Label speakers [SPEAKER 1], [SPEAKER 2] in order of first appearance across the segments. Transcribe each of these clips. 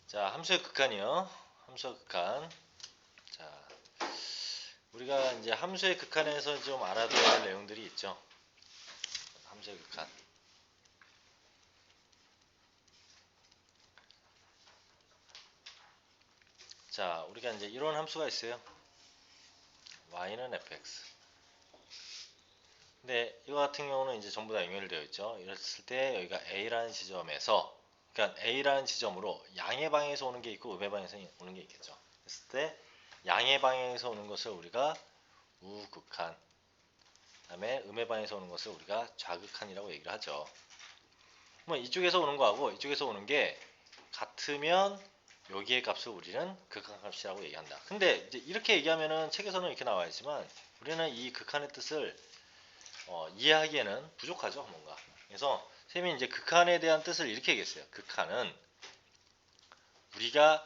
[SPEAKER 1] 자, 함수의 극한이요. 함수의 극한. 자, 우리가 이제 함수의 극한에서 좀 알아둬야 할 내용들이 있죠. 함수의 극한. 자, 우리가 이제 이런 함수가 있어요. y는 fx. 근데 이거 같은 경우는 이제 전부 다 연결되어 있죠. 이랬을 때 여기가 a라는 지점에서, 그러니까 a라는 지점으로 양의 방향에서 오는 게 있고 음의 방향에서 오는 게 있겠죠. 그랬을 때 양의 방향에서 오는 것을 우리가 우극한, 그다음에 음의 방향에서 오는 것을 우리가 좌극한이라고 얘기를 하죠. 뭐 이쪽에서 오는 거하고 이쪽에서 오는 게 같으면 여기의 값을 우리는 극한값이라고 얘기한다. 근데 이제 이렇게 얘기하면은 책에서는 이렇게 나와 있지만 우리는 이 극한의 뜻을 이해하기에는 부족하죠, 뭔가. 그래서 쌤이 이제 극한에 대한 뜻을 이렇게 얘기했어요. 극한은 우리가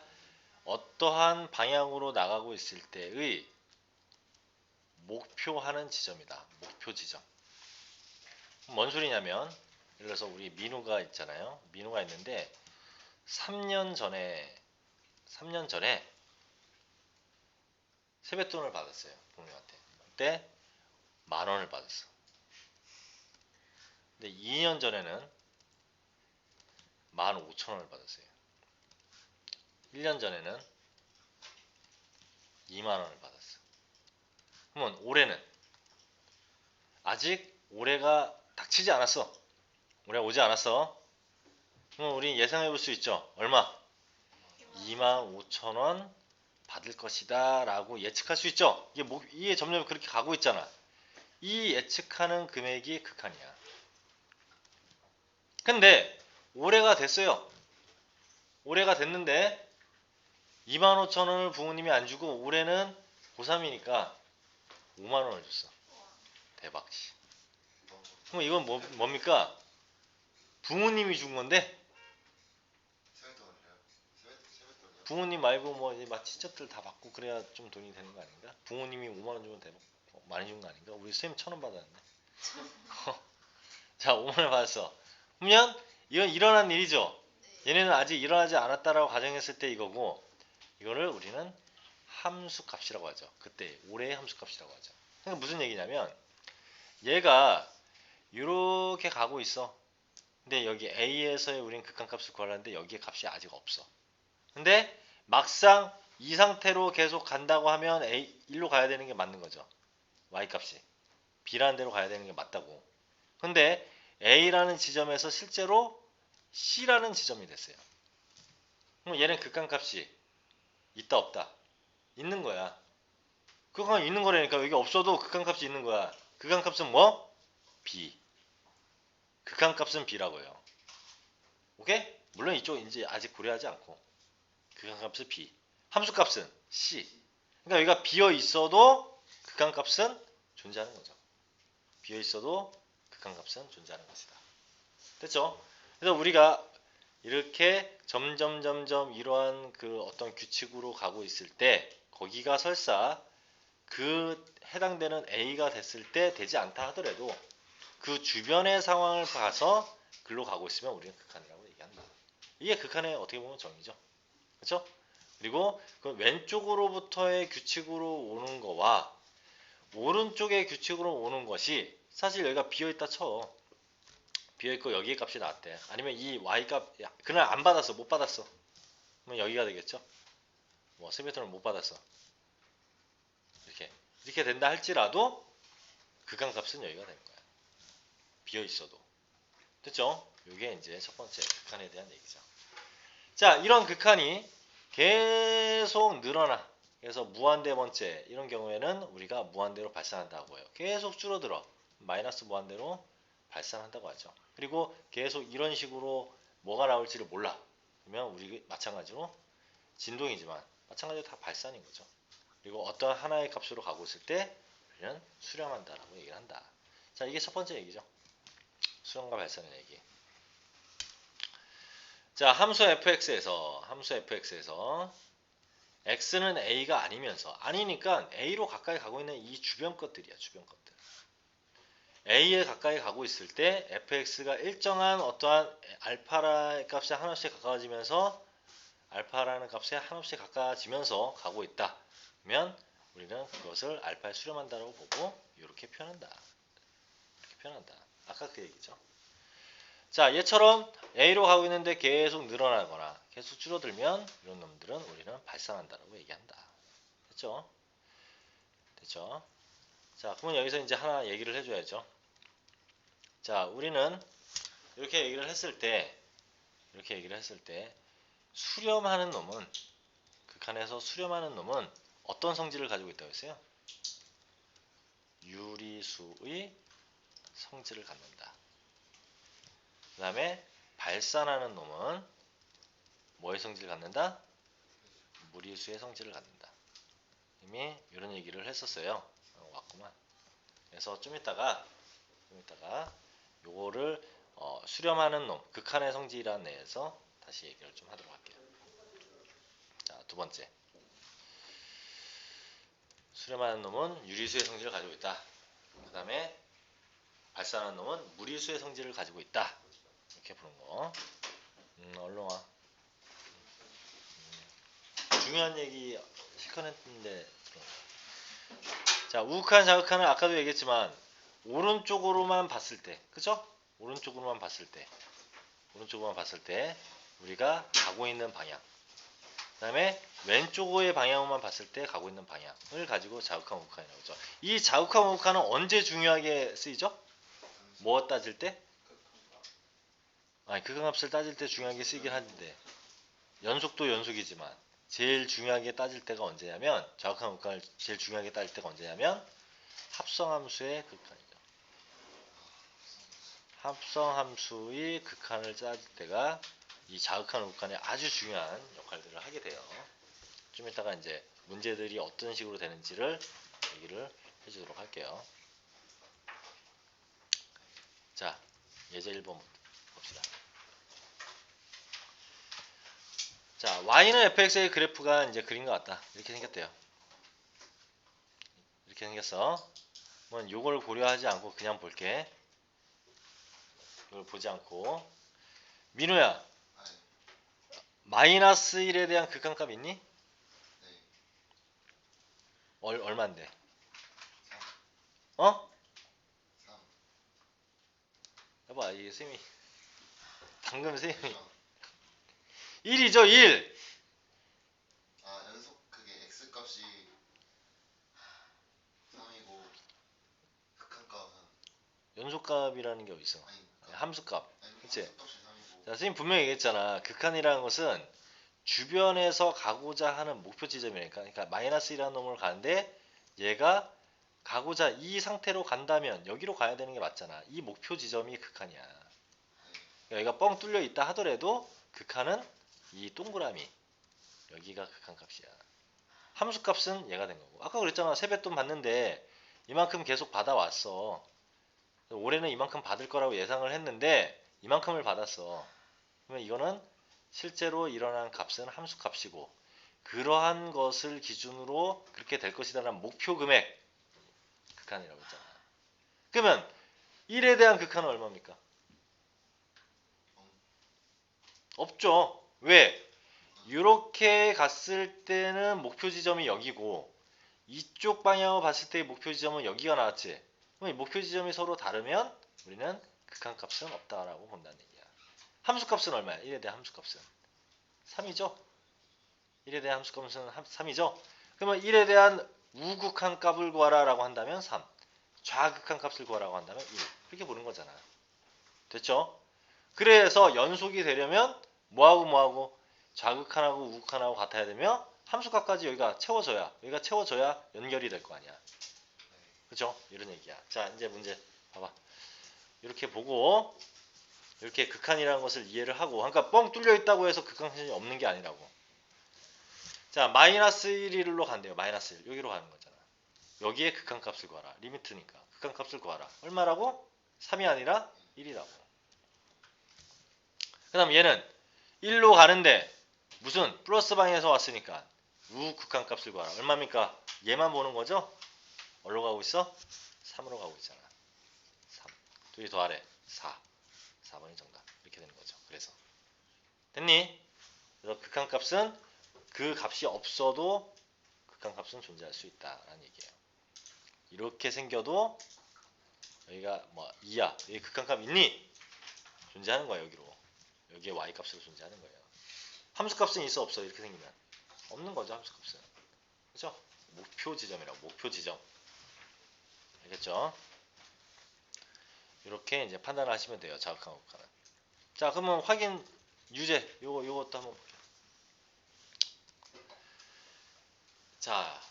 [SPEAKER 1] 어떠한 방향으로 나가고 있을 때의 목표하는 지점이다. 목표 지점. 뭔 소리냐면, 예를 들어서 우리 민우가 있잖아요. 민우가 있는데 3년 전에 세뱃돈을 받았어요. 부모님한테. 그때 10,000원을 받았어. 근데 2년 전에는 15,000원을 받았어요. 1년 전에는 20,000원을 받았어. 그러면 올해는 아직 올해가 닥치지 않았어. 올해가 오지 않았어. 그럼 우리 예상해 볼 수 있죠. 얼마? 25,000원 받을 것이다 라고 예측할 수 있죠. 이게 점점 그렇게 가고 있잖아. 이 예측하는 금액이 극한이야. 근데 올해가 됐어요. 올해가 됐는데 25,000원을 부모님이 안 주고 올해는 고3이니까 50,000원을 줬어. 대박씨. 그럼 이건 뭡니까? 부모님이 준 건데 부모님 말고 뭐 이제 막 친척들 다 받고 그래야 좀 돈이 되는 거 아닌가? 부모님이 5만원 주면 대박 많이 준 거 아닌가? 우리 쌤 1,000원 받았는데. 자, 5만원 받았어. 그러면 이건 일어난 일이죠. 얘네는 아직 일어나지 않았다라고 가정했을 때 이거고, 이거를 우리는 함수값이라고 하죠. 그때 올해의 함수값이라고 하죠. 그러니까 무슨 얘기냐면 얘가 이렇게 가고 있어. 근데 여기 A에서의 우리는 극한값을 구하려는데 여기에 값이 아직 없어. 근데 막상 이 상태로 계속 간다고 하면 A 1로 가야 되는 게 맞는 거죠. Y값이 B라는 데로 가야 되는 게 맞다고. 근데 A라는 지점에서 실제로 C라는 지점이 됐어요. 그럼 얘는 극한값이 있다 없다? 있는 거야. 극한 있는 거라니까. 여기 없어도 극한값이 있는 거야. 극한값은 뭐? B. 극한값은 B라고요. 오케이? 물론 이쪽 이제 아직 고려하지 않고 극한값은 B. 함수값은 C. 그러니까 여기가 비어 있어도 극한값은 존재하는 거죠. 비어 있어도 극한값은 존재하는 것이다. 됐죠? 그래서 우리가 이렇게 점점 이러한 그 어떤 규칙으로 가고 있을 때 거기가 설사 그 해당되는 A가 됐을 때 되지 않다 하더라도 그 주변의 상황을 봐서 글로 가고 있으면 우리는 극한이라고 얘기한다. 이게 극한의 어떻게 보면 정의죠. 그렇죠? 그리고 그 왼쪽으로부터의 규칙으로 오는 거와 오른쪽의 규칙으로 오는 것이 사실 여기가 비어있다 쳐. 비어있고 여기에 값이 나왔대. 아니면 이 y값 그날 안 받았어. 못 받았어. 그러면 여기가 되겠죠. 뭐 세미턴을 못 받았어. 이렇게 된다 할지라도 극한값은 여기가 되는 거야. 비어있어도. 됐죠? 이게 이제 첫 번째 극한에 대한 얘기죠. 자, 이런 극한이 계속 늘어나. 그래서 무한대번째 이런 경우에는 우리가 무한대로 발산한다고 해요. 계속 줄어들어. 마이너스 무한대로 발산한다고 하죠. 그리고 계속 이런 식으로 뭐가 나올지를 몰라. 그러면 우리 마찬가지로 진동이지만 마찬가지로 다 발산인 거죠. 그리고 어떤 하나의 값으로 가고 있을 때 우리는 수렴한다라고 얘기를 한다. 자, 이게 첫 번째 얘기죠. 수렴과 발산의 얘기. 자, 함수 fx에서 x는 a가 아니니까 a로 가까이 가고 있는 이 주변 것들이야. 주변 것들. a에 가까이 가고 있을 때 fx가 일정한 어떠한 알파의 값이 하나씩 가까워지면서 알파라는 값에 한없이 가까워지면서 가고 있다. 그러면 우리는 그것을 알파에 수렴한다라고 보고 이렇게 표현한다. 이렇게 표현한다. 아까 그 얘기죠. 자, 얘처럼 A로 가고 있는데 계속 늘어나거나 계속 줄어들면 이런 놈들은 우리는 발산한다라고 얘기한다. 됐죠? 됐죠? 자, 그러면 여기서 이제 하나 얘기를 해줘야죠. 자, 우리는 이렇게 얘기를 했을 때 수렴하는 놈은 극한에서 수렴하는 놈은 어떤 성질을 가지고 있다고 했어요? 유리수의 성질을 갖는다. 그 다음에 발산하는 놈은 뭐의 성질을 갖는다? 무리수의 성질을 갖는다. 이미 이런 얘기를 했었어요. 왔구만. 그래서 좀 이따가 요거를 수렴하는 놈, 극한의 성질이라는 내에서 다시 얘기를 좀 하도록 할게요. 자, 두 번째. 수렴하는 놈은 유리수의 성질을 가지고 있다. 그 다음에 발산하는 놈은 무리수의 성질을 가지고 있다. 이렇게 보는 거. 얼른 와. 중요한 얘기 실컷 했는데. 자, 우극한, 자극한은 아까도 얘기했지만 오른쪽으로만 봤을 때, 그죠? 오른쪽으로만 봤을 때 우리가 가고 있는 방향. 그 다음에 왼쪽의 방향만 봤을 때 가고 있는 방향을 가지고 자극한, 우극한이라고 하죠. 이 자극한, 우극한은 언제 중요하게 쓰이죠? 뭐 따질 때? 아니, 극한값을 따질 때 중요하게 쓰이긴 하는데 연속도 연속이지만 제일 중요하게 따질 때가 언제냐면 자극한, 우극한을 제일 중요하게 따질 때가 언제냐면 합성함수의 극한이죠. 합성함수의 극한을 따질 때가 이 자극한, 우극한이 아주 중요한 역할들을 하게 돼요. 좀 이따가 이제 문제들이 어떤 식으로 되는지를 얘기를 해주도록 할게요. 자, 예제 1번 봅시다. 자, y는 fx의 그래프가 이제 그린 것 같다. 이렇게 생겼대요. 이렇게 생겼어. 그러면 요걸 고려하지 않고 그냥 볼게. 이걸 보지 않고. 민우야, 마이너스 1에 대한 극한값 있니? 얼만데? 어? 해봐, 이게 쌤이 방금 쌤이 1이죠, 1.
[SPEAKER 2] 아, 연속 그게 x값이 3이고 극한값은
[SPEAKER 1] 연속값이라는 게 어디 있어?
[SPEAKER 2] 아니
[SPEAKER 1] 함수값. 그치?
[SPEAKER 2] 함수값이 3이고
[SPEAKER 1] 자, 선생님 분명히 얘기했잖아. 극한이라는 것은 주변에서 가고자 하는 목표 지점이니까. 그러니까 마이너스 1이라는 놈을 가는데 얘가 가고자 이 상태로 간다면 여기로 가야 되는 게 맞잖아. 이 목표 지점이 극한이야. 그러니까 여기가 뻥 뚫려 있다 하더라도 극한은 이 동그라미. 여기가 극한값이야. 함수값은 얘가 된 거고. 아까 그랬잖아. 세뱃돈 받는데 이만큼 계속 받아왔어. 올해는 이만큼 받을 거라고 예상을 했는데 이만큼을 받았어. 그러면 이거는 실제로 일어난 값은 함수값이고 그러한 것을 기준으로 그렇게 될 것이다라는 목표 금액 극한이라고 했잖아. 그러면 1에 대한 극한은 얼마입니까? 없죠. 왜? 이렇게 갔을 때는 목표 지점이 여기고 이쪽 방향으로 봤을 때 목표 지점은 여기가 나왔지. 그럼 이 목표 지점이 서로 다르면 우리는 극한값은 없다라고 본다는 얘기야. 함수값은 얼마야? 1에 대한 함수값은 3이죠. 1에 대한 함수값은 3이죠. 그러면 1에 대한 우극한 값을 구하라 라고 한다면 3, 좌극한 값을 구하라고 한다면 1 이렇게 보는 거잖아. 됐죠? 그래서 연속이 되려면 뭐하고 좌극한하고 우극한하고 같아야 되며 함수값까지 여기가 채워져야 연결이 될 거 아니야. 그죠? 이런 얘기야. 자, 이제 문제 봐봐. 이렇게 보고 이렇게 극한이라는 것을 이해를 하고, 그러니까 뻥 뚫려 있다고 해서 극한이 없는 게 아니라고. 자, 마이너스 1일로 간대요. 마이너스 1. 여기로 가는 거잖아. 여기에 극한값을 구하라. 리미트니까. 극한값을 구하라. 얼마라고? 3이 아니라 1이라고. 그 다음 얘는 1로 가는데 무슨 플러스 방에서 왔으니까 우극한값을 구하라. 얼마입니까? 얘만 보는 거죠? 어디로 가고 있어? 3으로 가고 있잖아. 3. 둘이 더하래. 4. 4번이 정답. 이렇게 되는 거죠. 그래서 됐니? 그래서 극한값은 그 값이 없어도 극한값은 존재할 수 있다라는 얘기예요. 이렇게 생겨도 여기가 뭐 2야. 여기 극한값 있니? 존재하는 거야 여기로. 여기에 y값으로 존재하는 거예요. 함수값은 있어 없어 이렇게 생기면 없는 거죠 함수값은. 그죠? 목표 지점이라고 목표 지점. 알겠죠? 이렇게 이제 판단을 하시면 돼요. 자극한 극한은. 자 그러면 확인 유제 요것도 한번 볼게요. 자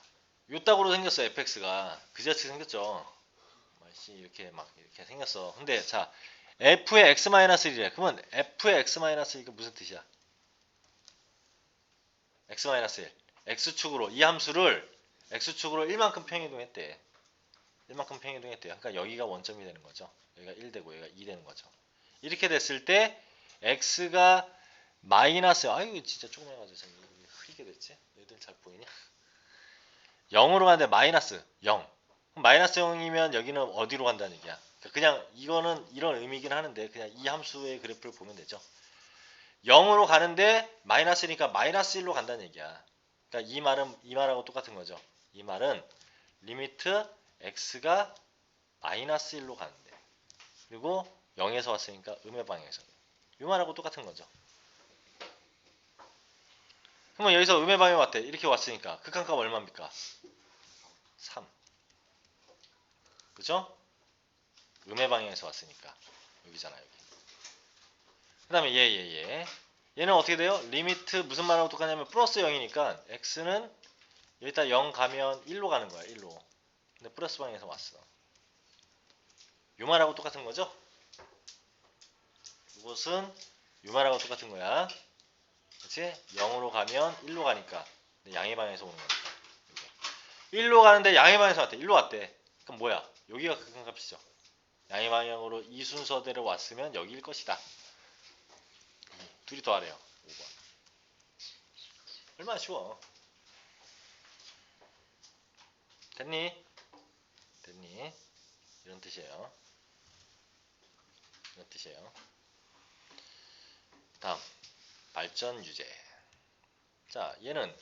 [SPEAKER 1] 요따구로 생겼어 fx가 그지같이 생겼죠. 이렇게 막 이렇게 생겼어. 근데 자 f의 x-1이래. 그러면 f의 x-1가 무슨 뜻이야? x-1 x축으로 이 함수를 x축으로 1만큼 평이동했대. 1만큼 평이동했대요. 그러니까 여기가 원점이 되는 거죠. 여기가 1 되고 여기가 2 되는 거죠. 이렇게 됐을 때 x가 마이너스 아유 진짜 조그매가지고 참 흐리게 됐지? 얘들 잘 보이냐? 0으로 가는데 마이너스 0. 그럼 마이너스 0이면 여기는 어디로 간다는 얘기야? 그냥 이거는 이런 의미긴 하는데 그냥 이 함수의 그래프를 보면 되죠. 0으로 가는데 마이너스니까 마이너스 1로 간다는 얘기야. 그러니까 이 말하고 똑같은 거죠. 이 말은 리미트 x가 마이너스 1로 가는데 그리고 0에서 왔으니까 음의 방향에서 이 말하고 똑같은 거죠. 그러면 여기서 음의 방향 왔대. 이렇게 왔으니까 극한값 얼마입니까? 3. 그죠? 음의 방향에서 왔으니까 여기잖아 여기. 그 다음에 얘는 어떻게 돼요? 리미트 무슨 말하고 똑같냐면 플러스 0이니까 x는 여기다 0 가면 1로 가는 거야 1로. 근데 플러스 방향에서 왔어. 요 말하고 똑같은 거죠? 이것은 요 말하고 똑같은 거야. 그치? 0으로 가면 1로 가니까 양의 방향에서 오는 거니까 1로 가는데 양의 방향에서 왔대. 1로 왔대. 그럼 뭐야? 여기가 극한값이죠. 양의 방향으로 이 순서대로 왔으면 여기일 것이다. 둘이 더하래요. 5번. 얼마나 쉬워. 됐니? 됐니? 이런 뜻이에요. 이런 뜻이에요. 다음 발전 유제. 자 얘는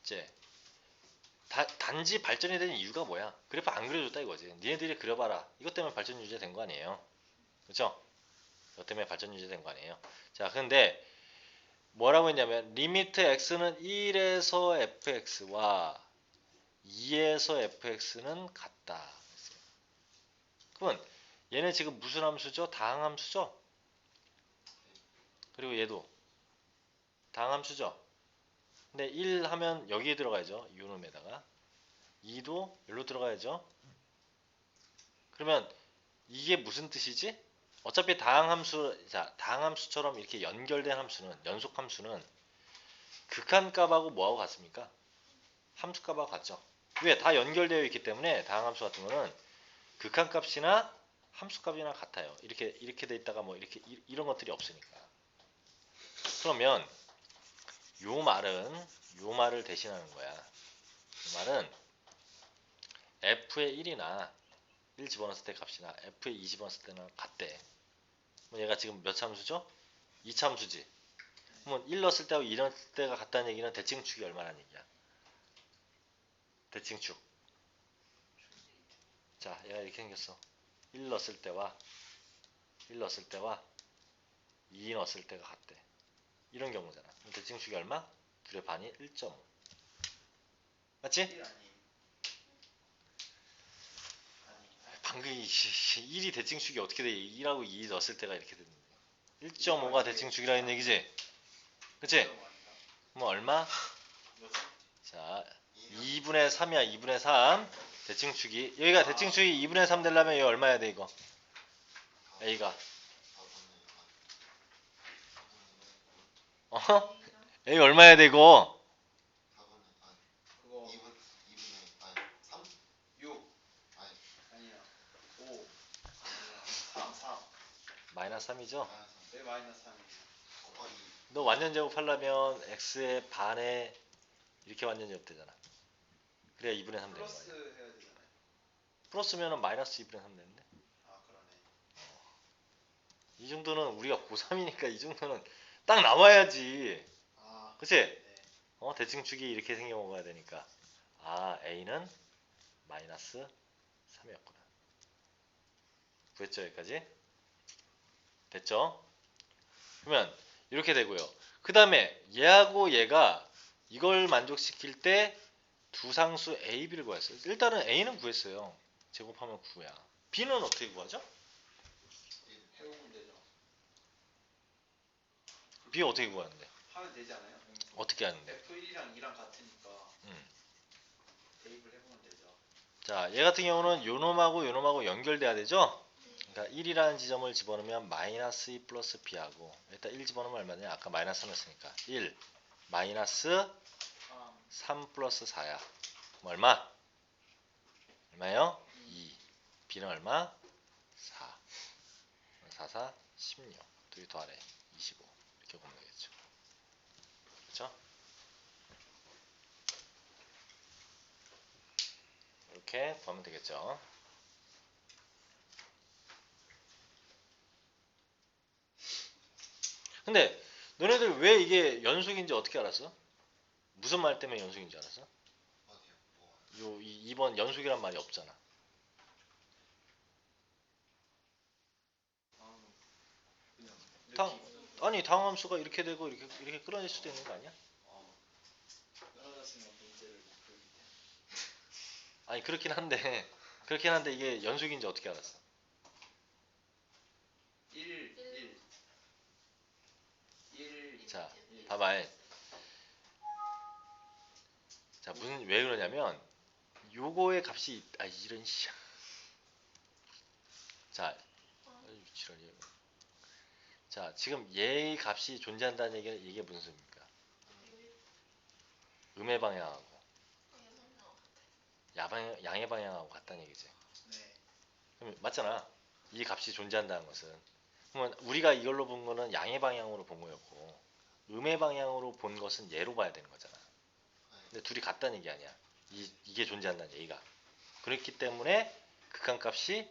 [SPEAKER 1] 이제 단지 발전이 되는 이유가 뭐야? 그래프 안 그려줬다 이거지. 니네들이 그려봐라. 이것 때문에 발전 유제 된 거 아니에요. 그렇죠? 이것 때문에 발전 유제 된 거 아니에요. 자 근데 뭐라고 했냐면 리미트 x는 1에서 fx와 2에서 fx는 같다. 그러면 얘는 지금 무슨 함수죠? 다항함수죠? 그리고 얘도 다항함수죠? 근데 1 하면 여기에 들어가야죠. 이놈에다가 2도 여기로 들어가야죠. 그러면 이게 무슨 뜻이지? 어차피 다항함수처럼 이렇게 연결된 함수는 연속함수는 극한값하고 뭐하고 같습니까? 함수값하고 같죠. 왜? 다 연결되어 있기 때문에 다항함수 같은 거는 극한값이나 함수값이나 같아요. 이렇게 돼 있다가 뭐 이렇게 이런 것들이 없으니까. 그러면 요 말을 대신하는 거야. 이 말은 f의 1이나 1 집어넣었을 때 값이나 f의 2 집어넣었을 때는 같대. 얘가 지금 몇 참수죠? 2참수지. 그러면 1 넣었을 때하고 2 넣었을 때가 같다는 얘기는 대칭축이 얼마라는 얘기야? 대칭축. 자, 얘가 이렇게 생겼어. 1 넣었을 때와 2 넣었을 때가 같대. 이런 경우잖아. 그럼 대칭축이 얼마? 둘의 반이 1.5. 맞지? 방금 1이 대칭축이 어떻게 돼? 1하고 2 넣었을 때가 이렇게 됐는데 1.5가 대칭축이라는 얘기지? 그치? 그럼 얼마? 자 2분의 3이야. 2분의 3 대칭축이 여기가 대칭축이 2분의 3 되려면 여기 얼마 해야 돼 이거? A가 A 얼마 해야 돼 이거?
[SPEAKER 2] 그거 2분의 3? 6 아니야 5 3
[SPEAKER 1] 마이너스 3이죠?
[SPEAKER 2] 왜 마이너스 3이야? 곱하기
[SPEAKER 1] 너 완전 제곱하려면 x의 반에 이렇게 완전 제곱되잖아. 그래야 2분의 3 되는
[SPEAKER 2] 플러스
[SPEAKER 1] 거야.
[SPEAKER 2] 해야 되잖아요.
[SPEAKER 1] 플러스면은 마이너스 2분의 3 되는데
[SPEAKER 2] 아 그러네.
[SPEAKER 1] 이 정도는 우리가 고3이니까 이 정도는 딱 나와야지.
[SPEAKER 2] 아,
[SPEAKER 1] 그치?
[SPEAKER 2] 네.
[SPEAKER 1] 대칭축이 이렇게 생겨먹어야 되니까. 아, a는 마이너스 3이었구나. 구했죠, 여기까지? 됐죠? 그러면 이렇게 되고요. 그 다음에 얘하고 얘가 이걸 만족시킬 때 두 상수 a, b를 구했어요. 일단은 a는 구했어요. 제곱하면 9야. b는 어떻게 구하죠?
[SPEAKER 2] 해보면 되죠.
[SPEAKER 1] b 어떻게 구하는데?
[SPEAKER 2] 하면 되지 않아요?
[SPEAKER 1] 어떻게 하는데?
[SPEAKER 2] F1이랑 2랑 같으니까
[SPEAKER 1] 음.
[SPEAKER 2] 대입을 해보면 되죠.
[SPEAKER 1] 자, 얘 같은 경우는 요놈하고 요놈하고 연결돼야 되죠? 그러니까 1이라는 지점을 집어넣으면 마이너스 2 플러스 b하고 일단 1 집어넣으면 얼마냐? 아까 마이너스 3였으니까 1 마이너스 3 플러스 4야. 그럼 얼마? 얼마요? 2. b는 얼마? 4. 4, 4, 16. 둘이 더하래. 25. 이렇게 보면 되겠죠. 그렇죠? 이렇게 보면 되겠죠. 근데 너네들 왜 이게 연속인지 어떻게 알았어? 무슨 말 때문에 연속인지 알았어?
[SPEAKER 2] 어디요? 뭐.
[SPEAKER 1] 2번 연속이란 말이 없잖아.
[SPEAKER 2] 그냥
[SPEAKER 1] 당, 아니 당함수가 이렇게 되고 이렇게 끌어낼 수도 있는 거 아니야?
[SPEAKER 2] 떨어졌으면 문제를 못 풀기 때문에.
[SPEAKER 1] 아니 그렇긴 한데 이게 연속인지 어떻게 알았어?
[SPEAKER 2] 1, 1.
[SPEAKER 1] 자, 봐봐. 자, 왜 그러냐면 요거의 값이 이런 씨. 자, 지랄이야. 자, 지금 얘의 값이 존재한다는 얘기는 이게 무슨 소리입니까? 음의 방향하고 양의 방향하고 같다는 얘기지.
[SPEAKER 2] 네.
[SPEAKER 1] 그럼 맞잖아. 이 값이 존재한다는 것은. 그러면 우리가 이걸로 본 거는 양의 방향으로 본 거였고 음의 방향으로 본 것은 얘로 봐야 되는 거잖아. 근데 둘이 같다는 얘기 아니야. 이게 존재한다는 얘기가. 그렇기 때문에 극한값이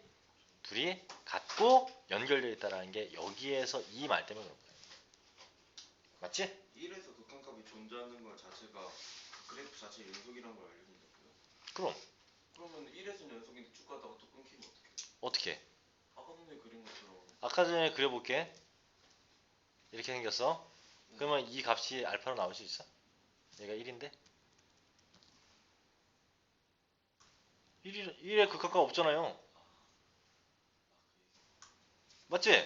[SPEAKER 1] 둘이 같고 연결되어 있다는 게 여기에서 이 말 때문에 그런 거야. 맞지?
[SPEAKER 3] 1에서 극한값이 존재하는 것 자체가 그래프 자체 연속이란 걸 알려준다고요?
[SPEAKER 1] 그럼
[SPEAKER 3] 그러면 1에서는 연속인데 쭉 가다가 또 끊기면 어떡해?
[SPEAKER 1] 어떻게?
[SPEAKER 3] 아까 전에 그린 것처럼.
[SPEAKER 1] 아까 전에 그려볼게. 이렇게 생겼어. 그러면 이 값이 알파로 나올 수 있어? 얘가 1인데? 1에 극한값 없잖아요. 맞지?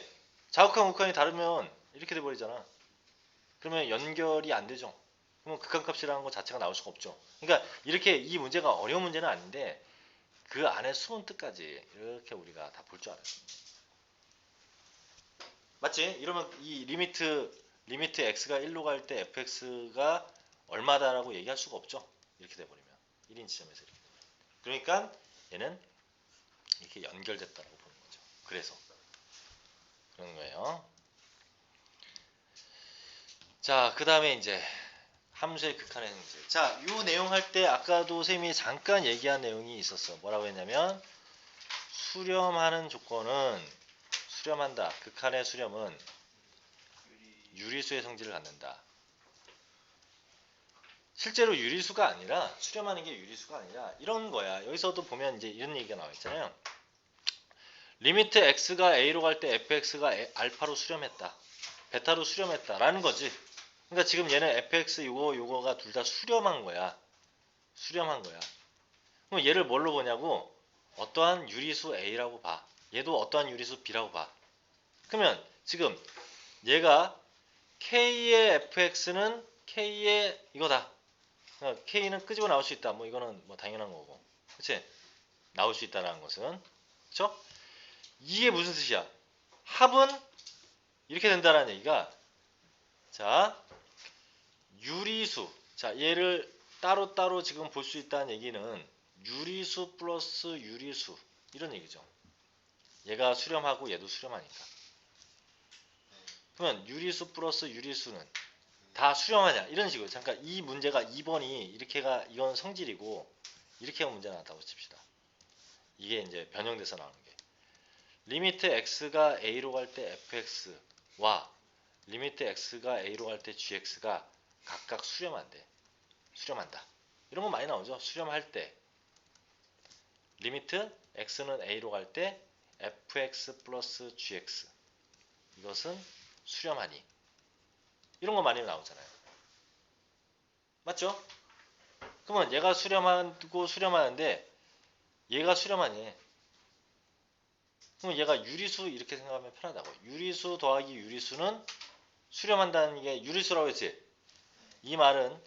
[SPEAKER 1] 자극한 극한이 다르면 이렇게 돼버리잖아. 그러면 연결이 안 되죠. 그러면 극한값이라는 것 자체가 나올 수가 없죠. 그러니까 이렇게 이 문제가 어려운 문제는 아닌데 그 안에 숨은 뜻까지 이렇게 우리가 다 볼 줄 알아요. 맞지? 이러면 이 리미트 x가 1로 갈 때 fx가 얼마다라고 얘기할 수가 없죠. 이렇게 돼버리면 1인 지점에서 이렇게 되면. 그러니까 얘는 이렇게 연결됐다라고 보는 거죠. 그래서 그런 거예요. 자, 그 다음에 이제 함수의 극한의 형태. 자, 이 내용 할 때 아까도 쌤이 잠깐 얘기한 내용이 있었어. 뭐라고 했냐면 수렴하는 조건은 수렴한다. 극한의 수렴은 유리수의 성질을 갖는다. 실제로 유리수가 아니라 수렴하는 게 유리수가 아니라 이런 거야. 여기서도 보면 이제 이런 얘기가 나와 있잖아요. 리미트 x가 a로 갈 때 fx가 알파로 수렴했다. 베타로 수렴했다라는 거지. 그러니까 지금 얘는 fx 요거가 둘 다 수렴한 거야. 수렴한 거야. 그럼 얘를 뭘로 보냐고? 어떠한 유리수 a라고 봐. 얘도 어떠한 유리수 b라고 봐. 그러면 지금 얘가 k의 fx는 k의 이거다. k는 끄집어 나올 수 있다. 뭐 이거는 뭐 당연한 거고. 그치? 나올 수 있다라는 것은. 그쵸? 이게 무슨 뜻이야? 합은 이렇게 된다는 얘기가 자 유리수 자 얘를 따로따로 지금 볼 수 있다는 얘기는 유리수 플러스 유리수 이런 얘기죠. 얘가 수렴하고 얘도 수렴하니까. 그러면 유리수 플러스 유리수는 다 수렴하냐 이런 식으로 잠깐 이 문제가 2번이 이렇게가 이건 성질이고 이렇게가 문제가 나왔다고 칩시다. 이게 이제 변형돼서 나오는 게 리미트 x가 a로 갈 때 fx와 리미트 x가 a로 갈 때 gx가 각각 수렴한대. 수렴한다. 이런 거 많이 나오죠. 수렴할 때 리미트 x는 a로 갈 때 fx 플러스 gx 이것은 수렴하니 이런 거 많이 나오잖아요. 맞죠? 그러면 얘가 수렴하고 수렴하는데 얘가 수렴하니 그럼 얘가 유리수 이렇게 생각하면 편하다고. 유리수 더하기 유리수는 수렴한다는 게 유리수라고 했지. 이 말은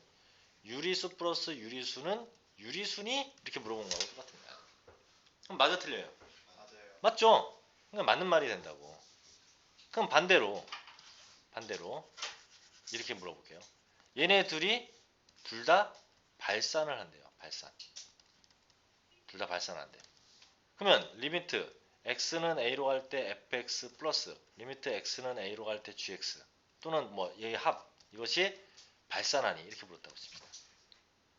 [SPEAKER 1] 유리수 플러스 유리수는 유리수니? 이렇게 물어본 거하고 똑같은 거야. 그럼 맞아 틀려요?
[SPEAKER 2] 맞아요.
[SPEAKER 1] 맞죠? 그러니까 맞는 말이 된다고. 그럼 반대로 이렇게 물어볼게요. 얘네 둘이 둘 다 발산을 한대요. 발산. 둘 다 발산한대. 그러면 리미트 x는 a로 갈 때 fx 플러스 리미트 x는 a로 갈 때 gx 또는 뭐 얘의 합 이것이 발산하니 이렇게 물었다고 했습니다.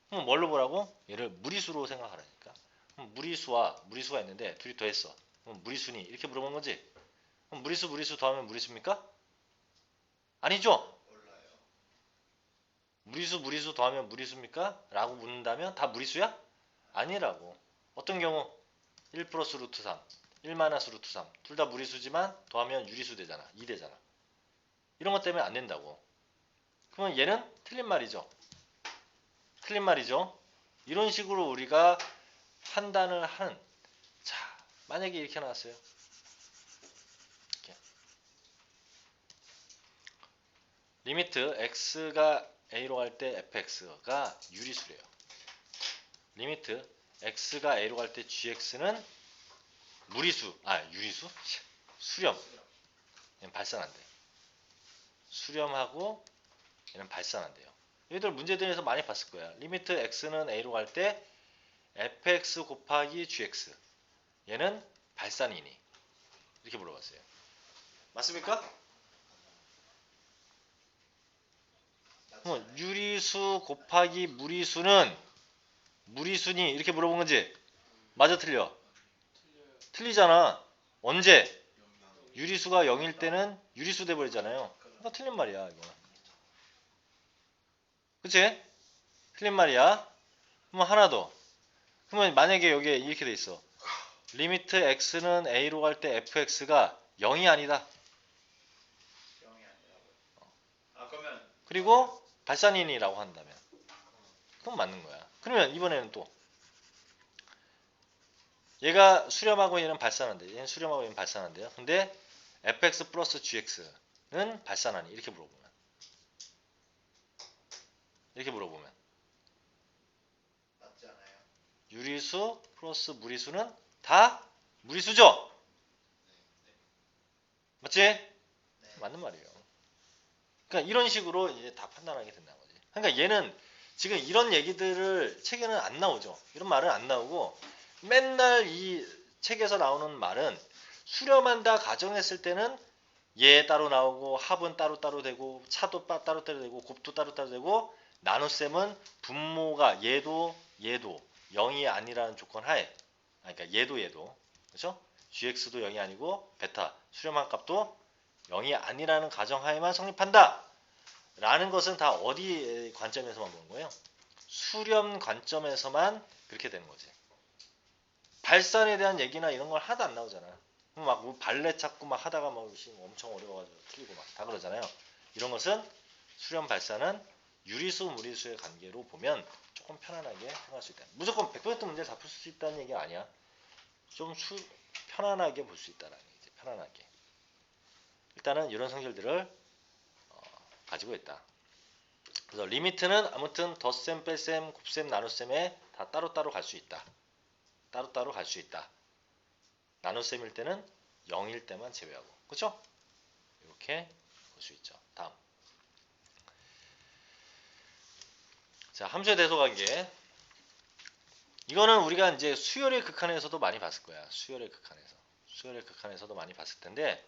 [SPEAKER 1] 그럼 뭘로 보라고? 얘를 무리수로 생각하라니까. 그럼 무리수가 있는데 둘이 더했어. 그럼 무리수니 이렇게 물어본 거지. 그럼 무리수 더하면 무리수입니까? 아니죠.
[SPEAKER 2] 몰라요.
[SPEAKER 1] 무리수 더하면 무리수입니까? 라고 묻는다면 다 무리수야? 아니라고. 어떤 경우 1 플러스 루트 3 1 마이너스 루트 3 둘 다 무리수지만 더하면 유리수 되잖아. 2 되잖아. 이런 것 때문에 안 된다고. 그러면 얘는 틀린 말이죠. 틀린 말이죠. 이런 식으로 우리가 판단을 하는. 자, 만약에 이렇게 나왔어요. 이렇게. 리미트 x가 a로 갈 때 fx가 유리수래요. 리미트 x가 a로 갈 때 gx는 유리수? 수렴. 얘는 발산한대. 수렴하고 얘는 발산한대요. 얘들 문제들에서 많이 봤을 거야. 리미트 x는 a로 갈 때 fx 곱하기 gx 얘는 발산이니 이렇게 물어봤어요. 맞습니까? 유리수 곱하기 무리수는 무리수니 이렇게 물어본 거지? 맞아 틀려?
[SPEAKER 2] 틀려요.
[SPEAKER 1] 틀리잖아. 언제? 유리수가 0일 때는 유리수 돼버리잖아요. 그러니까 틀린 말이야 이거. 그치? 틀린 말이야. 그럼 하나 더. 그러면 만약에 여기에 이렇게 돼 있어. 리미트 x는 a로 갈 때 fx가 0이 아니다.
[SPEAKER 2] 0이 아니라고요. 그러면
[SPEAKER 1] 그리고 발산인이라고 한다면 그럼 맞는 거야. 그러면 이번에는 또 얘가 수렴하고 얘는 발산한대. 얘는 수렴하고 얘는 발산한대요. 근데 fx 플러스 gx는 발산하니 이렇게 물어보면
[SPEAKER 2] 맞지 않아요?
[SPEAKER 1] 유리수 플러스 무리수는 다 무리수죠? 맞지?
[SPEAKER 2] 네.
[SPEAKER 1] 맞는 말이에요. 그러니까 이런 식으로 이제 다 판단하게 된다는 거지. 그러니까 얘는 지금 이런 얘기들을 책에는 안 나오죠. 이런 말은 안 나오고 맨날 이 책에서 나오는 말은 수렴한다 가정했을 때는 얘 따로 나오고 합은 따로 되고 차도 따로 되고 곱도 따로 되고 나눗셈은 분모가 얘도 0이 아니라는 조건 하에 그러니까 얘도 그렇죠? gx도 0이 아니고 베타 수렴한 값도 0이 아니라는 가정하에만 성립한다 라는 것은 다 어디 관점에서만 보는 거예요? 수렴 관점에서만 그렇게 되는 거지. 발산에 대한 얘기나 이런 걸 하나도 안 나오잖아. 막 발레 찾고 막 하다가 막 엄청 어려워가지고 틀리고 막 다 그러잖아요. 이런 것은 수렴 발산은 유리수 무리수의 관계로 보면 조금 편안하게 생각할 수 있다. 무조건 100% 문제를 다 풀 수 있다는 얘기가 아니야. 좀 편안하게 볼 수 있다는 얘기지. 편안하게. 일단은 이런 성질들을 가지고 있다. 그래서 리미트는 아무튼 덧셈, 뺄셈, 곱셈, 나눗셈에 다 따로따로 갈 수 있다. 따로따로 갈 수 있다. 나눗셈일 때는 0일 때만 제외하고. 그렇죠? 이렇게 볼 수 있죠. 다음. 자, 함수의 대소관계. 이거는 우리가 이제 수열의 극한에서도 많이 봤을 거야. 수열의 극한에서도 많이 봤을 텐데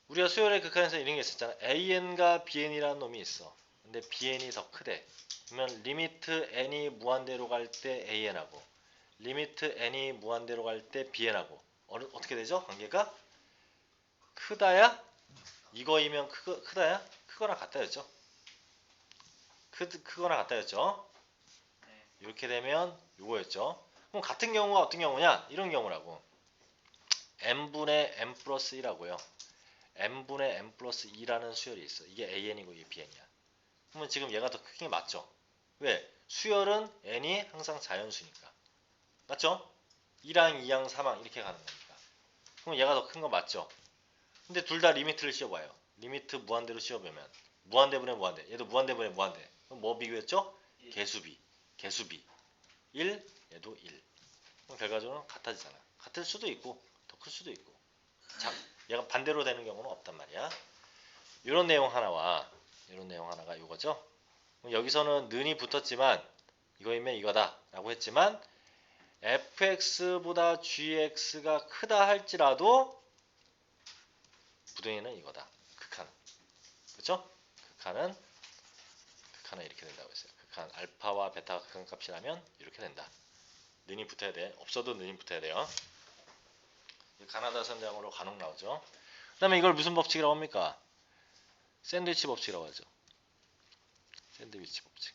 [SPEAKER 1] 우리가 수열의 극한에서 이런 게 있었잖아. AN과 BN이라는 놈이 있어. 근데 BN이 더 크대. 그러면 리미트 N이 무한대로 갈 때 AN하고 리미트 N이 무한대로 갈 때 BN하고 어떻게 되죠? 관계가 크다야 이거이면 크다야? 크거나 같다였죠? 크거나 같다였죠?
[SPEAKER 2] 네.
[SPEAKER 1] 이렇게 되면 요거였죠. 그럼 같은 경우가 어떤 경우냐? 이런 경우라고. n분의 n 플러스 1하고요. n분의 n 플러스 2라는 수열이 있어. 이게 an이고 이게 bn이야. 그러면 지금 얘가 더 크게 맞죠? 왜? 수열은 n이 항상 자연수니까. 맞죠? 2랑 2항 3항 이렇게 가는 거니까. 그럼 얘가 더 큰 거 맞죠? 근데 둘 다 리미트를 씌워봐요. 리미트 무한대로 씌워보면 무한대분의 무한대. 얘도 무한대분의 무한대. 그럼 뭐 비교했죠? 개수비. 개수비. 1, 얘도 1. 그럼 결과적으로 같아지잖아. 같을 수도 있고 더 클 수도 있고. 자, 얘가 반대로 되는 경우는 없단 말이야. 이런 내용 하나와 이런 내용 하나가 이거죠. 여기서는 는이 붙었지만 이거이면 이거다 라고 했지만 fx보다 gx가 크다 할지라도 부등에는 이거다. 극한은. 그렇죠? 극한은 이렇게 된다고 했어요. 극한 알파와 베타가 극한값이라면 이렇게 된다. 는이 붙어야 돼. 없어도 는이 붙어야 돼요. 가나다 선장으로 간혹 나오죠. 그 다음에 이걸 무슨 법칙이라고 합니까? 샌드위치 법칙이라고 하죠. 샌드위치 법칙.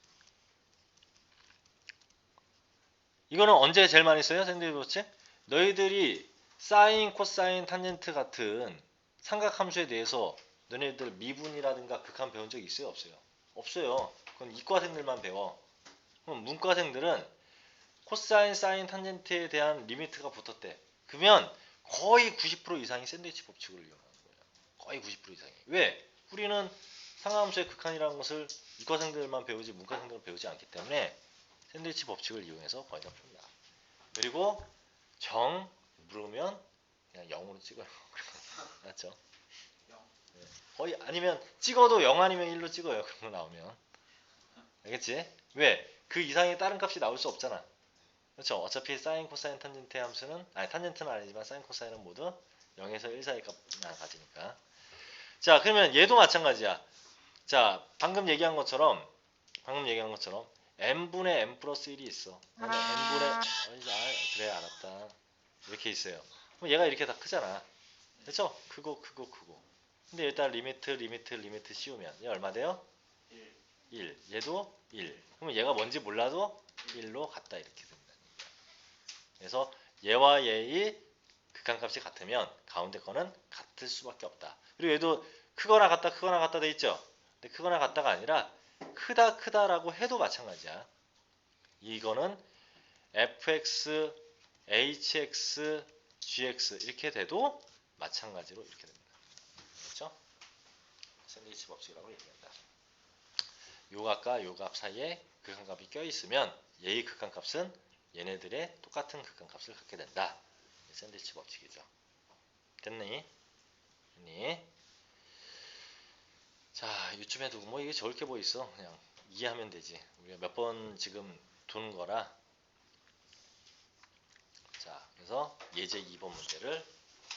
[SPEAKER 1] 이거는 언제 제일 많이 써요? 샌드위치 법칙? 너희들이 사인, 코사인, 탄젠트 같은 삼각함수에 대해서 너네들 미분이라든가 극한 배운 적 있어요? 없어요? 없어요. 그건 이과생들만 배워. 그럼 문과생들은 코사인, 사인, 탄젠트에 대한 리미트가 붙었대. 그러면 거의 90% 이상이 샌드위치 법칙을 이용하는 거예요. 거의 90% 이상이. 왜? 우리는 상하함수의 극한이라는 것을 이과생들만 배우지 문과생들은 배우지 않기 때문에 샌드위치 법칙을 이용해서 거의 다 푼다. 그리고 정 물으면 그냥 0으로 찍어요. 맞죠? 네. 거의 아니면 찍어도 0 아니면 1로 찍어요. 그런 거 나오면. 알겠지? 왜? 그 이상의 다른 값이 나올 수 없잖아. 그렇죠? 어차피 사인, 코사인, 탄젠트 함수는 탄젠트는 아니지만 사인, 코사인은 모두 0에서 1 사이 값만 가지니까. 자, 그러면 얘도 마찬가지야. 자, 방금 얘기한 것처럼 n분의 n 플러스 1이 있어. n분의 그래 알았다. 이렇게 있어요. 그럼 얘가 이렇게 다 크잖아. 그렇죠? 크고. 근데 일단 리미트 씌우면 얘 얼마 돼요? 1. 얘도 1. 그러면 얘가 뭔지 몰라도 1로 같다 이렇게 된다는 얘기야. 그래서 얘와 얘의 극한값이 같으면 가운데 거는 같을 수밖에 없다. 그리고 얘도 크거나 같다 돼 있죠? 근데 크거나 같다가 아니라 크다라고 해도 마찬가지야. 이거는 fx, hx, gx 이렇게 돼도 마찬가지로 이렇게 됩니다. 그렇죠? 샌드위치 법칙이라고 얘기한다. 요 값과 요 값 사이에 극한값이 껴있으면 얘의 극한값은 얘네들의 똑같은 극한값을 갖게 된다. 샌드위치 법칙이죠. 됐니? 자, 이쯤에 두고 뭐 이게 좋을 게 뭐 있어. 그냥 이해하면 되지. 우리가 몇 번 지금 두는 거라. 자, 그래서 예제 2번 문제를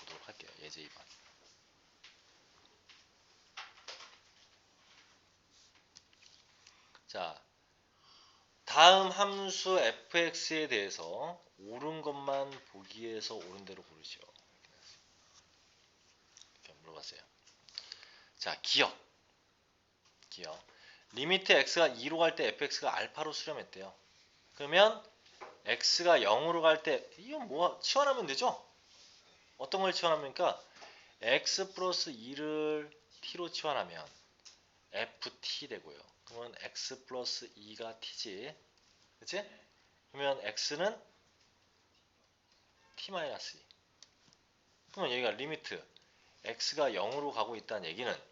[SPEAKER 1] 보도록 할게요. 예제 2번. 자, 다음 함수 fx에 대해서 옳은 것만 보기 위해서 옳은 대로 고르시오. 이렇게 물어봤어요. 자, 기억. 리미트 x가 2로 갈 때 fx가 알파로 수렴했대요. 그러면 x가 0으로 갈 때 이건 뭐 치환하면 되죠? 어떤 걸 치환합니까? x 플러스 2를 t로 치환하면 ft 되고요. 그러면 x 플러스 2가 t지. 그치? 그러면 x는 t-2. 그러면 여기가 리미트 x가 0으로 가고 있다는 얘기는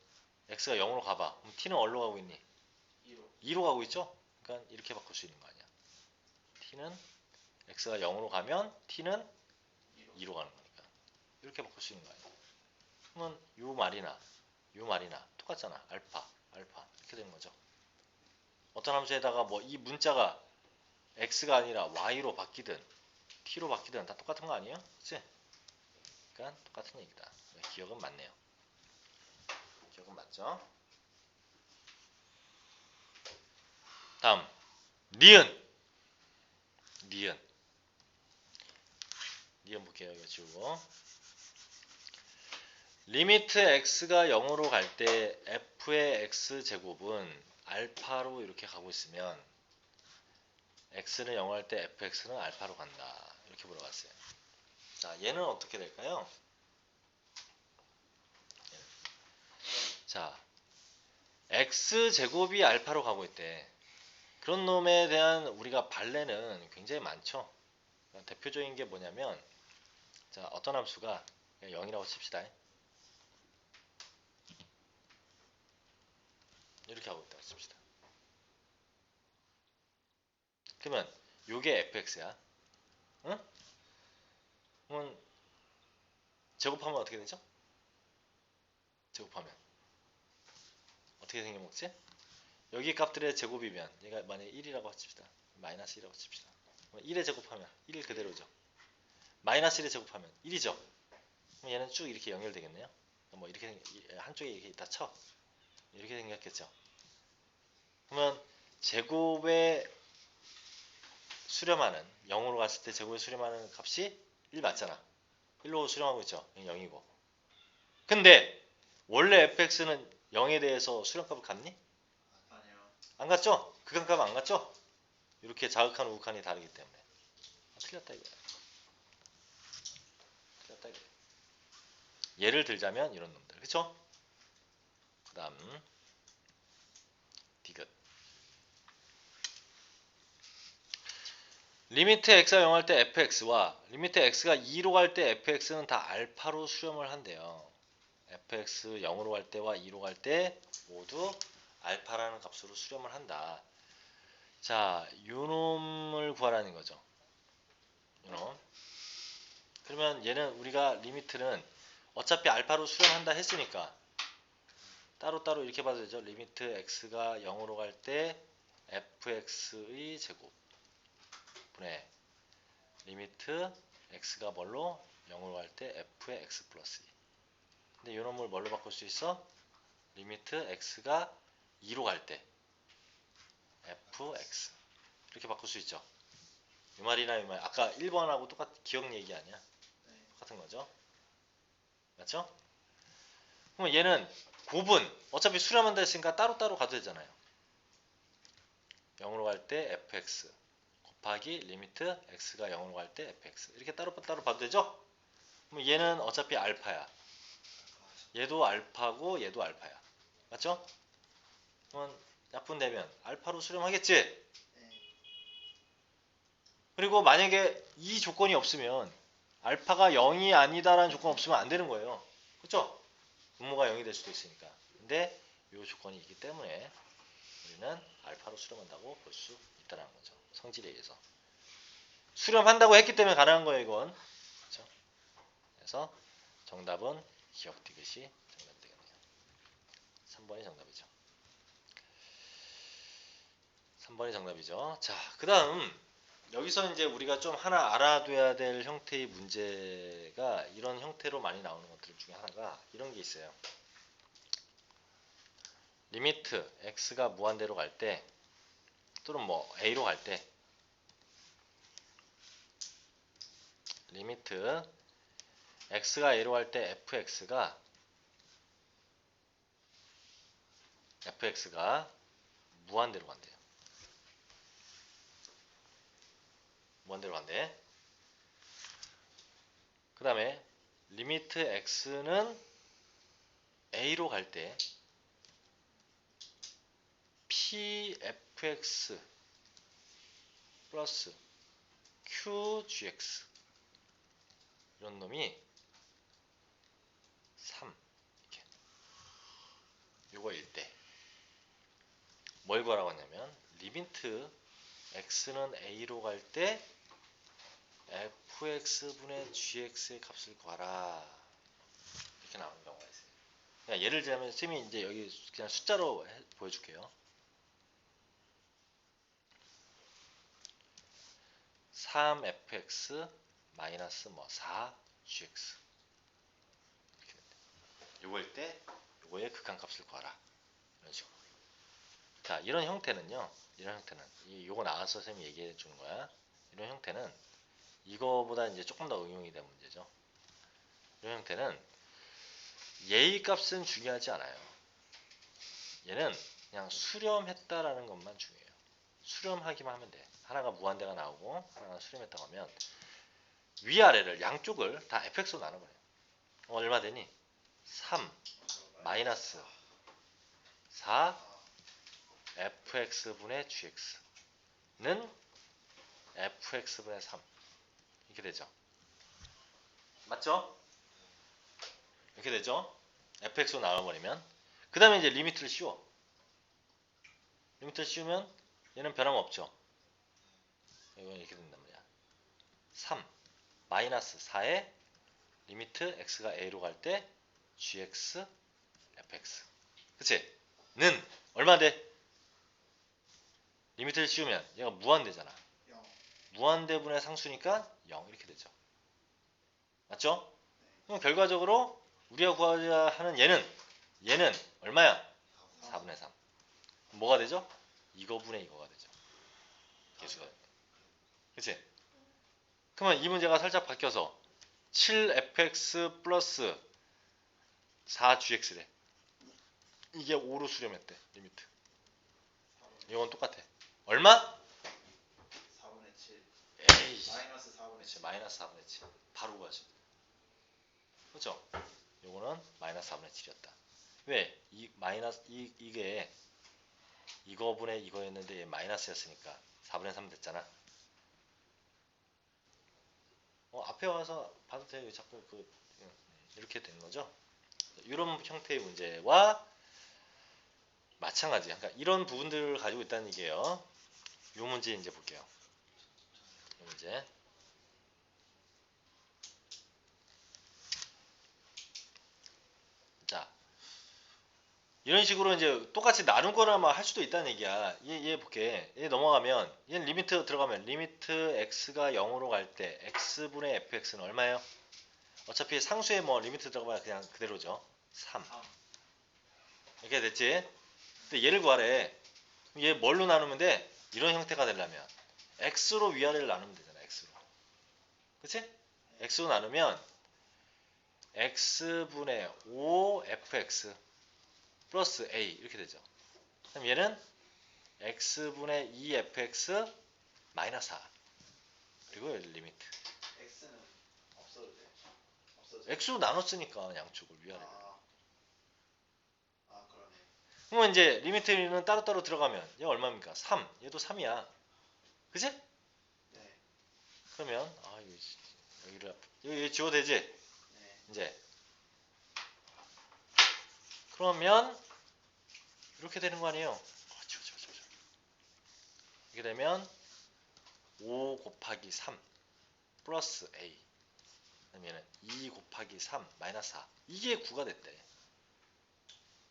[SPEAKER 1] x가 0으로 가봐. 그럼 t는 어디로 가고 있니? 2로 가고 있죠? 그러니까 이렇게 바꿀 수 있는 거 아니야. t는 x가 0으로 가면 t는 2로 가는 거니까. 이렇게 바꿀 수 있는 거 아니야. 그러면 요 말이나 똑같잖아. 알파 이렇게 되는 거죠. 어떤 함수에다가 뭐 이 문자가 x가 아니라 y로 바뀌든 t로 바뀌든 다 똑같은 거 아니에요? 그치? 그러니까 똑같은 얘기다. 기억은 맞네요. 기억은 맞죠? 다음 니은 볼게요. 이거 지우고 리미트 x가 0으로 갈 때 f의 x 제곱은 알파로 이렇게 가고 있으면 x는 0 할 때 fx는 알파로 간다. 이렇게 물어봤어요. 자, 얘는 어떻게 될까요? 자, x 제곱이 알파로 가고 있대. 그런 놈에 대한 우리가 발레는 굉장히 많죠. 대표적인 게 뭐냐면, 자, 어떤 함수가 0이라고 칩시다. 이렇게 하고 있다고 칩시다. 그러면 요게 fx야. 응? 그러면 제곱하면 어떻게 되죠? 제곱하면 어떻게 생겨먹지? 여기 값들의 제곱이면 얘가 만약에 1이라고 칩시다. 마이너스 1이라고 칩시다. 1의 제곱하면 1 그대로죠. 마이너스 1의 제곱하면 1이죠. 그럼 얘는 쭉 이렇게 연결되겠네요. 뭐 이렇게 한쪽에 이렇게 있다 쳐. 이렇게 생겼겠죠. 그러면 제곱에 수렴하는 0으로 갔을 때 제곱에 수렴하는 값이 1 맞잖아. 1로 수렴하고 있죠. 0이고. 근데 원래 fx는 0에 대해서 수렴값을 갖니?
[SPEAKER 2] 아니요.
[SPEAKER 1] 안 갔죠? 극한값 안 갔죠? 이렇게 자극한 우극한이 다르기 때문에. 틀렸다 이거야. 틀렸다 이거야. 예를 들자면 이런 놈들. 그쵸? 그 다음 디귿. 리미트 x가 0 할 때 fx와 리미트 x가 2로 갈 때 fx는 다 알파로 수렴을 한대요. fx 0으로 갈 때와 2로 갈 때 모두 알파라는 값으로 수렴을 한다. 자, 요놈을 구하라는 거죠. 요놈. 그러면 얘는 우리가 리미트는 어차피 알파로 수렴한다 했으니까 따로따로 이렇게 봐도 되죠. 리미트 x가 0으로 갈 때 fx의 제곱 분의 리미트 x가 뭘로? 0으로 갈 때 f의 x 플러스 2. 근데 이 놈을 뭘로 바꿀 수 있어? 리미트 x가 2로 갈 때 fx 이렇게 바꿀 수 있죠. 이 말이나 이 말. 아까 1번하고 똑같은 기억 얘기 아니야?
[SPEAKER 2] 네.
[SPEAKER 1] 똑같은 거죠. 맞죠? 그럼 얘는 곱은 어차피 수렴한다 했으니까 따로따로 가도 되잖아요. 0으로 갈 때 fx 곱하기 리미트 x가 0으로 갈 때 fx 이렇게 따로따로 봐도 되죠? 그럼 얘는 어차피 알파야. 얘도 알파고 얘도 알파야. 맞죠? 그러면 약분되면 알파로 수렴하겠지?
[SPEAKER 2] 네.
[SPEAKER 1] 그리고 만약에 이 조건이 없으면 알파가 0이 아니다라는 조건 없으면 안 되는 거예요. 그렇죠? 분모가 0이 될 수도 있으니까. 근데 이 조건이 있기 때문에 우리는 알파로 수렴한다고 볼 수 있다는 거죠. 성질에 의해서. 수렴한다고 했기 때문에 가능한 거예요, 이건. 그렇죠? 그래서 정답은 기억 디귿이 정답이 되겠네요. 3번이 정답이죠. 3번이 정답이죠. 자, 그 다음 여기서 이제 우리가 좀 하나 알아둬야 될 형태의 문제가 이런 형태로 많이 나오는 것들 중에 하나가 이런 게 있어요. 리미트 x가 무한대로 갈 때 또는 뭐 a로 갈 때 리미트 x가 a로 갈 때 fx가 무한대로 간대요. 무한대로 간대. 그 다음에 리미트 x는 a로 갈 때 pfx 플러스 qgx 이런 놈이 3 이렇게 요거일 때 뭘 구하라고 하냐면 리미트 x는 a로 갈 때 fx분의 gx의 값을 구하라 이렇게 나오는 경우가 있어요. 그냥 예를 들자면 쌤이 이제 여기 그냥 숫자로 보여줄게요. 3fx 마이너스 뭐 4gx 이렇게 됩니다. 요거일 때 요거의 극한값을 구하라 이런 식으로. 자, 이런 형태는요. 이런 형태는 요거 나와서 쌤이 얘기해 주는 거야. 이런 형태는 이거보다 이제 조금 더 응용이 된 문제죠. 이런 형태는 얘의 값은 중요하지 않아요. 얘는 그냥 수렴했다라는 것만 중요해요. 수렴하기만 하면 돼. 하나가 무한대가 나오고 하나가 수렴했다고 하면 위아래를 양쪽을 다 fx로 나눠버려요. 얼마 되니? 3 마이너스 4 fx분의 gx는 fx분의 3 이렇게 되죠. 맞죠? 이렇게 되죠. fx로 나눠버리면 그 다음에 이제 리미트를 씌워. 리미트를 씌우면 얘는 변함없죠. 이건 이렇게 된단 말이야. 3 마이너스 4에 리미트 x가 a로 갈 때 gx fx 그치? 는 얼마 돼? 리미트를 씌우면 얘가 무한대잖아.
[SPEAKER 2] 0.
[SPEAKER 1] 무한대분의 상수니까 0 이렇게 되죠. 맞죠? 그럼 결과적으로 우리가 구하자 하는 얘는 얼마야? 4분의 3. 뭐가 되죠? 이거분의 이거가 되죠. 개수가. 그치? 그러면 이 문제가 살짝 바뀌어서 7fx 플러스 4gx래. 이게 5로 수렴했대. 리미트. 이건 똑같아. 얼마?
[SPEAKER 2] 4분의 7.
[SPEAKER 1] 에이.
[SPEAKER 2] 마이너스 4분의
[SPEAKER 1] 그렇지.
[SPEAKER 2] 7.
[SPEAKER 1] 마이너스 4분의 7. 바로 구하죠. 그렇죠? 요거는 마이너스 4분의 7이었다. 왜? 이 마이너스 이게 이거분의 이거였는데 얘 마이너스였으니까 4분의 3 됐잖아. 앞에 와서 봐도 돼요. 자꾸 이렇게 되는 거죠. 이런 형태의 문제와 마찬가지. 그러니까 이런 부분들을 가지고 있다는 얘기예요. 이 문제 이제 볼게요. 이 문제. 자, 이런 식으로 이제 똑같이 나누거나 막 할 수도 있다는 얘기야. 얘 볼게. 얘 넘어가면 얘는 리미트 들어가면 리미트 x가 0으로 갈 때 x분의 fx는 얼마예요? 어차피 상수에 뭐 리미트 들어가면 그냥 그대로죠. 3. 이렇게 됐지? 근데 얘를 구하래. 얘 뭘로 나누면 돼? 이런 형태가 되려면 x로 위아래를 나누면 되잖아. x로. 그치? x로 나누면 x분의 5fx 플러스 a 이렇게 되죠. 그럼 얘는 x분의 2fx 마이너스 4 그리고 여기 리미트
[SPEAKER 2] x는 없어도 돼. 없어져.
[SPEAKER 1] x로 나눴으니까 양쪽을 위아래로.
[SPEAKER 2] 그러네.
[SPEAKER 1] 그러면 이제 리미트는 따로따로 들어가면 얘 얼마입니까? 3 얘도 3이야. 그치?
[SPEAKER 2] 네.
[SPEAKER 1] 그러면 이거 여기 지워도 되지?
[SPEAKER 2] 네.
[SPEAKER 1] 이제 그러면 이렇게 되는 거 아니에요? 지워. 이렇게 되면 5 곱하기 3 플러스 a 그러면 2 곱하기 3 마이너스 4 이게 9가 됐대.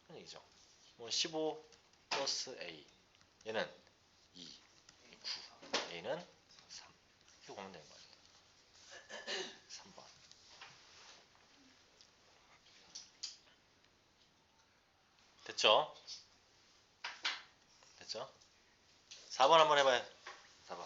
[SPEAKER 1] 그런 얘기죠. 15 플러스 a 얘는 2 9 a는 3 이렇게 보면 되는 거죠. 3번 됐죠? 됐죠? 4번 한번 해봐요. 4번